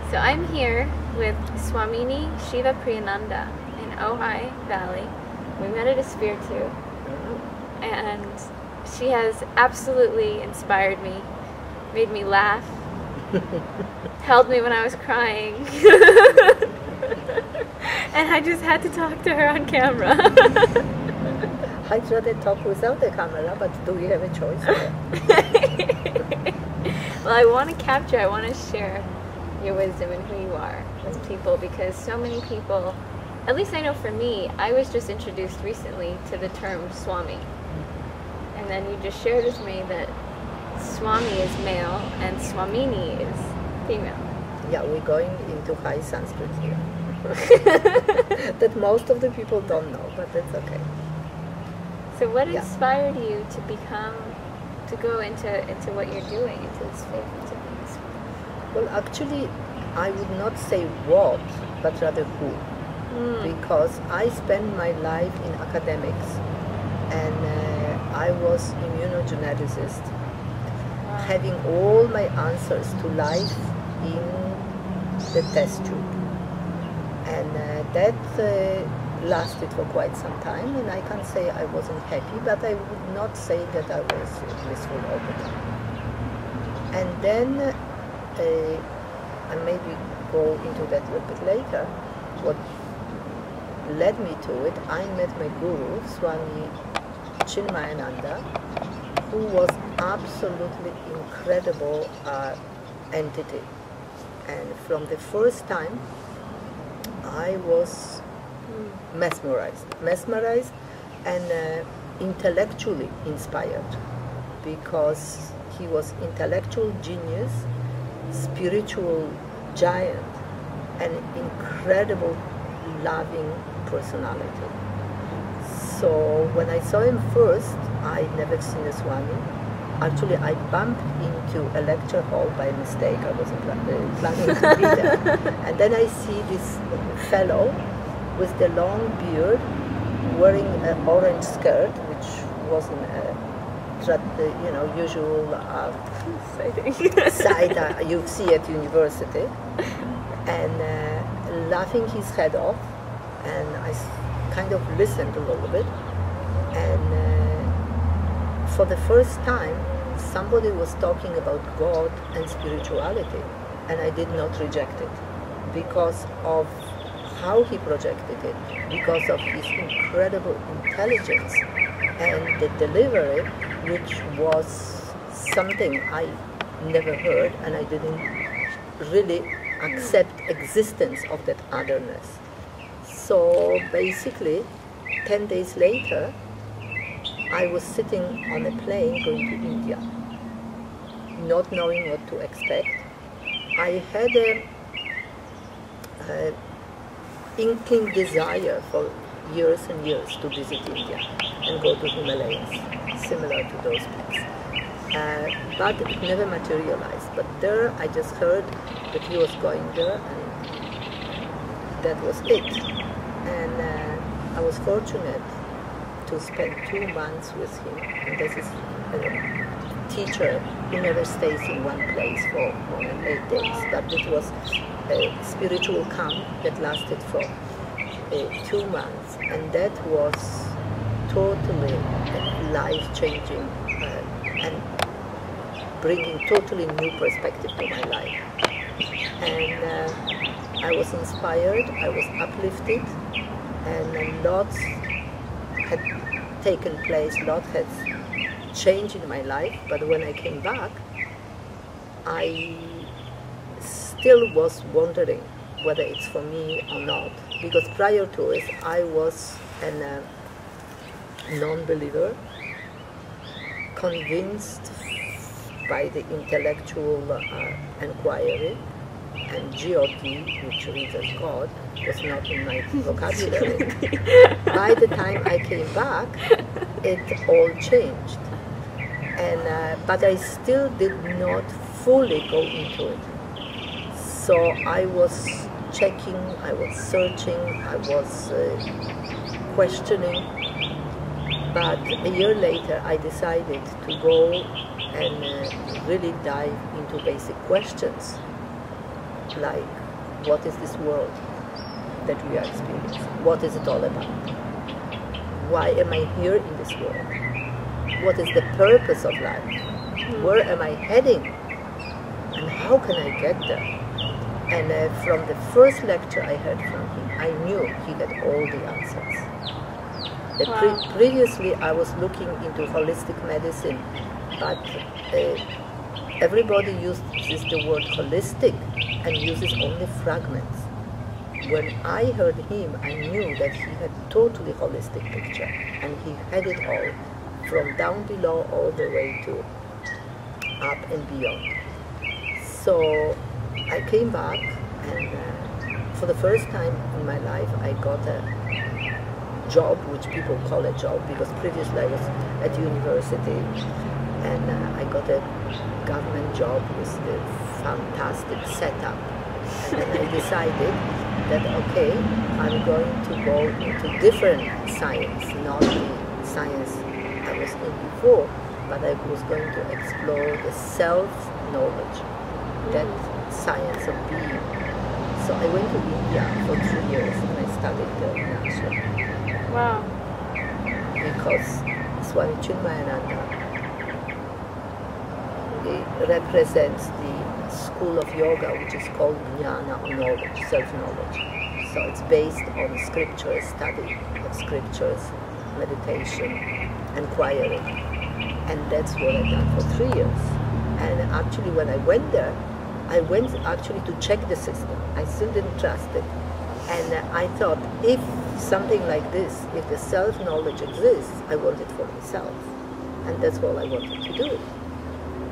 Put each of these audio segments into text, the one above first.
So I'm here with Swamini Shivapriyananda in Ojai Valley. We met at a Sphere too, and she has absolutely inspired me, made me laugh, held me when I was crying, and I just had to talk to her on camera. I'd rather talk without the camera, but do we have a choice? Well, I want to capture, I want to share your wisdom and who you are with people, because so many people, at least I know for me, I was just introduced recently to the term Swami. And then you just shared with me that Swami is male and Swamini is female. Yeah, we're going into high Sanskrit here. That most of the people don't know, but that's okay. So what inspired you to go into what you're doing, into this faith, into this? Well, actually, I would not say what, but rather who. Because I spent my life in academics, and I was immunogeneticist, having all my answers to life in the test tube. And that lasted for quite some time, and I can't say I wasn't happy, but I would not say that I was blissful all the time. And then, and maybe go into that a little bit later, what led me to it, I met my guru, Swamini Shivapriyananda, who was absolutely incredible entity. And from the first time, I was mesmerized and intellectually inspired, because he was intellectual genius, spiritual giant, and incredible loving personality. So when I saw him first, I'd never seen a Swami. Actually, I bumped into a lecture hall by mistake. I wasn't planning to be there. And then I see this fellow with the long beard, wearing an orange skirt, which wasn't usual side you see at university, and laughing his head off. And I kind of listened a little bit, and for the first time, somebody was talking about God and spirituality, and I did not reject it because of how he projected it, because of his incredible intelligence and the delivery, which was something I never heard, and I didn't really accept existence of that otherness. So basically, 10 days later, I was sitting on a plane going to India, not knowing what to expect. I had a inkling desire for years and years to visit India and go to Himalayas, similar to those peaks. But it never materialized. But there, I just heard that he was going there, and that was it. And I was fortunate to spend 2 months with him. And this is a teacher who never stays in one place for more than 8 days. But it was a spiritual camp that lasted for 2 months. And that was totally life-changing and bringing totally new perspective to my life. And I was inspired, I was uplifted, and lots had taken place, lots had changed in my life. But when I came back, I still was wondering whether it's for me or not, because prior to it I was a non-believer, convinced by the intellectual inquiry, and God, which reads as God, was not in my vocabulary. By the time I came back, it all changed, and but I still did not fully go into it. So I was checking, I was searching, I was questioning. But a year later, I decided to go and really dive into basic questions like, what is this world that we are experiencing? What is it all about? Why am I here in this world? What is the purpose of life? Where am I heading? And how can I get there? And from the first lecture I heard from him, I knew he had all the answers. Previously, I was looking into holistic medicine, but everybody uses the word holistic and uses only fragments. When I heard him, I knew that he had totally holistic picture, and he had it all, from down below all the way to up and beyond. So I came back, and for the first time in my life, I got a job, which people call a job, because previously I was at university, and I got a government job with a fantastic setup. And then I decided that, okay, I'm going to go into different science, not the science I was in before, but I was going to explore the self-knowledge, that science of being. So I went to India for 3 years and I studied the ashram. Wow. Because Swami Shivapriyananda represents the school of yoga which is called jnana, knowledge, self-knowledge. So it's based on scripture, study of scriptures, meditation, inquiry. And that's what I've done for 3 years. And actually when I went there, I went actually to check the system. I still didn't trust it. And I thought, if something like this, if the self-knowledge exists, I want it for myself. And that's all I wanted to do.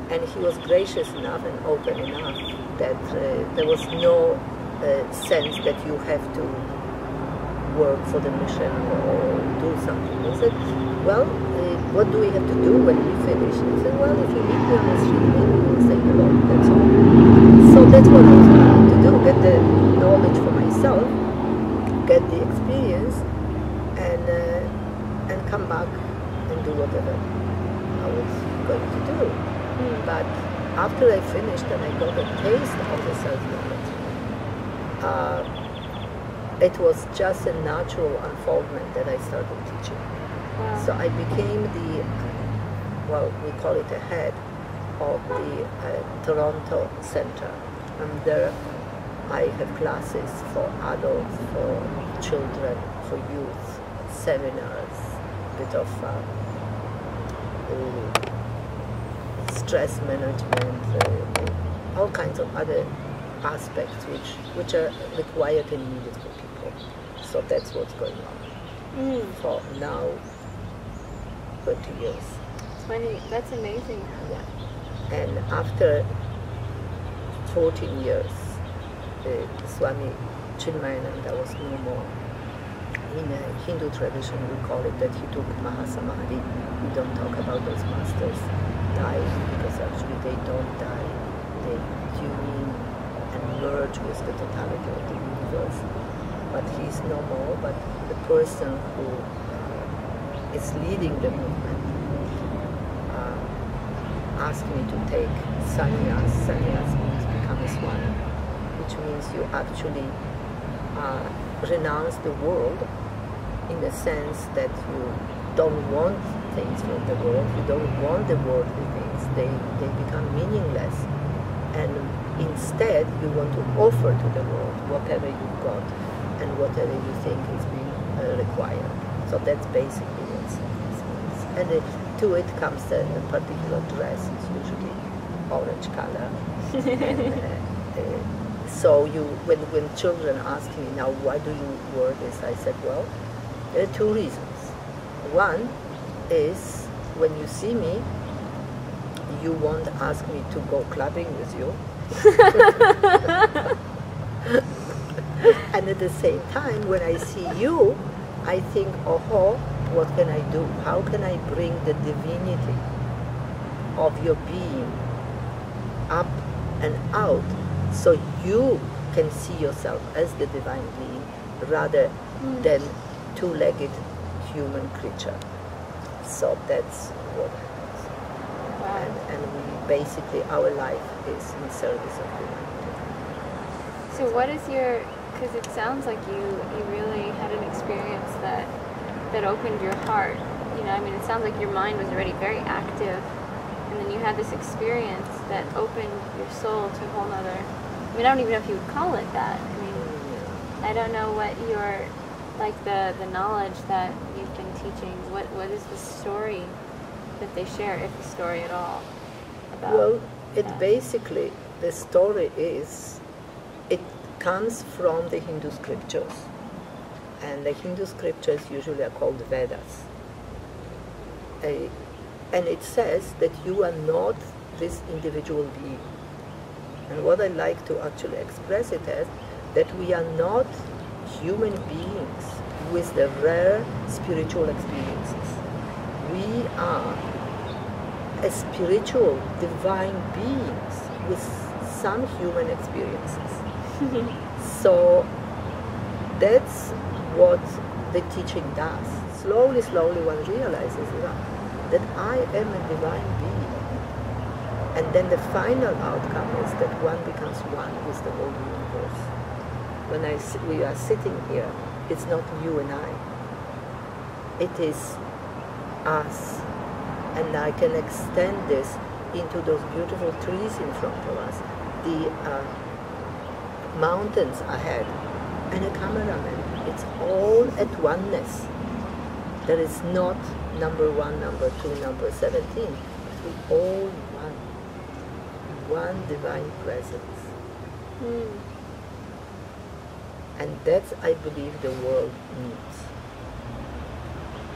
And he was gracious enough and open enough that there was no sense that you have to work for the mission or do something. He said, well, what do we have to do when we finish? He said, well, if you meet me on the street, maybe we'll say hello, that's all. So that's what I was trying to do, get the knowledge for myself, get the experience, and come back and do whatever I was going to do. But after I finished and I got a taste of the self-knowledge, it was just a natural unfoldment that I started teaching. Wow. So I became the, well, we call it a head of the Toronto Center. And there I have classes for adults, for children, for youth, seminars, a bit of stress management, all kinds of other aspects which are required and needed for people. So that's what's going on for now 20 years. 20, that's amazing. Yeah. And after 14 years, Swami Shivapriyananda was no more. In a Hindu tradition, we call it that he took Mahasamadhi. We don't talk about those masters dying, because actually they don't die. They tune in and merge with the totality of the universe. But he's no more, but the person who is leading the movement asked me to take sannyas. Sannyas means become a Swami, which means you actually renounce the world in the sense that you don't want things from the world, you don't want the worldly things, they become meaningless. And instead you want to offer to the world whatever you've got and whatever you think is being required. So that's basically what sannyas means. And to it comes a particular dress, it's usually orange color. And, so when children ask me now, why do you wear this? I said, well, there are two reasons. One is when you see me, you won't ask me to go clubbing with you. And at the same time, when I see you, I think, oh, what can I do? How can I bring the divinity of your being up and out, so you can see yourself as the divine being rather than two-legged human creature. So that's what happens. Wow. And we basically, our life is in service of humanity. So what is your, because it sounds like you really had an experience that opened your heart. You know, I mean, it sounds like your mind was already very active, and then you had this experience that opened your soul to a whole nother, I mean, I don't even know if you would call it that. I mean, I don't know what your, like the knowledge that you've been teaching, what is the story that they share, if a story at all, about Well, it that? basically, the story is, it comes from the Hindu scriptures. And the Hindu scriptures usually are called Vedas. And it says that you are not this individual being. And what I like to actually express it as, that we are not human beings with the rare spiritual experiences. We are a spiritual, divine beings with some human experiences. So that's what the teaching does. Slowly, slowly one realizes that I am a divine being. And then the final outcome is that one becomes one with the whole universe. When we are sitting here, it's not you and I. It is us. And I can extend this into those beautiful trees in front of us, the mountains ahead, and a cameraman. It's all at oneness. There is not number 1, number 2, number 17. We all one divine presence. And that's, I believe, the world needs.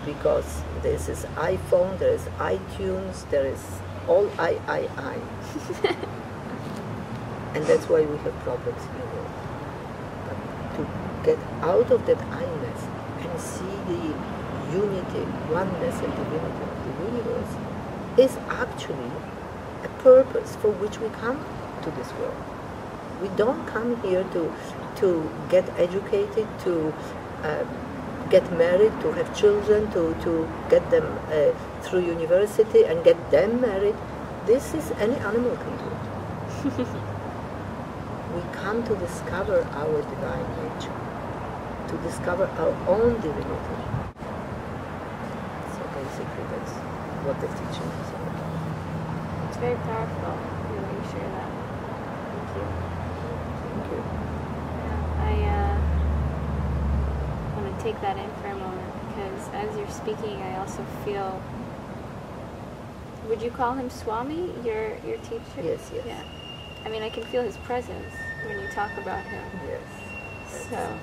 Because this is iPhone, there is iTunes, there is all I. And that's why we have problems in the world. But to get out of that I-ness and see the unity, oneness and divinity of the universe is actually a purpose for which we come to this world. We don't come here to get educated, to get married, to have children, to get them through university and get them married. This is any animal can do it. We come to discover our divine nature, to discover our own divinity. So basically that's what the teaching is all about. It's very powerful, when you share that. Thank you. Thank you. Yeah, I want to take that in for a moment, because as you're speaking, I also feel, would you call him Swami, your teacher? Yes, yes. Yeah. I mean, I can feel his presence when you talk about him. Yes. So,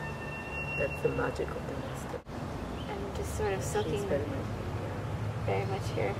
That's the magic of the master. I'm just sort of He's soaking very very much here.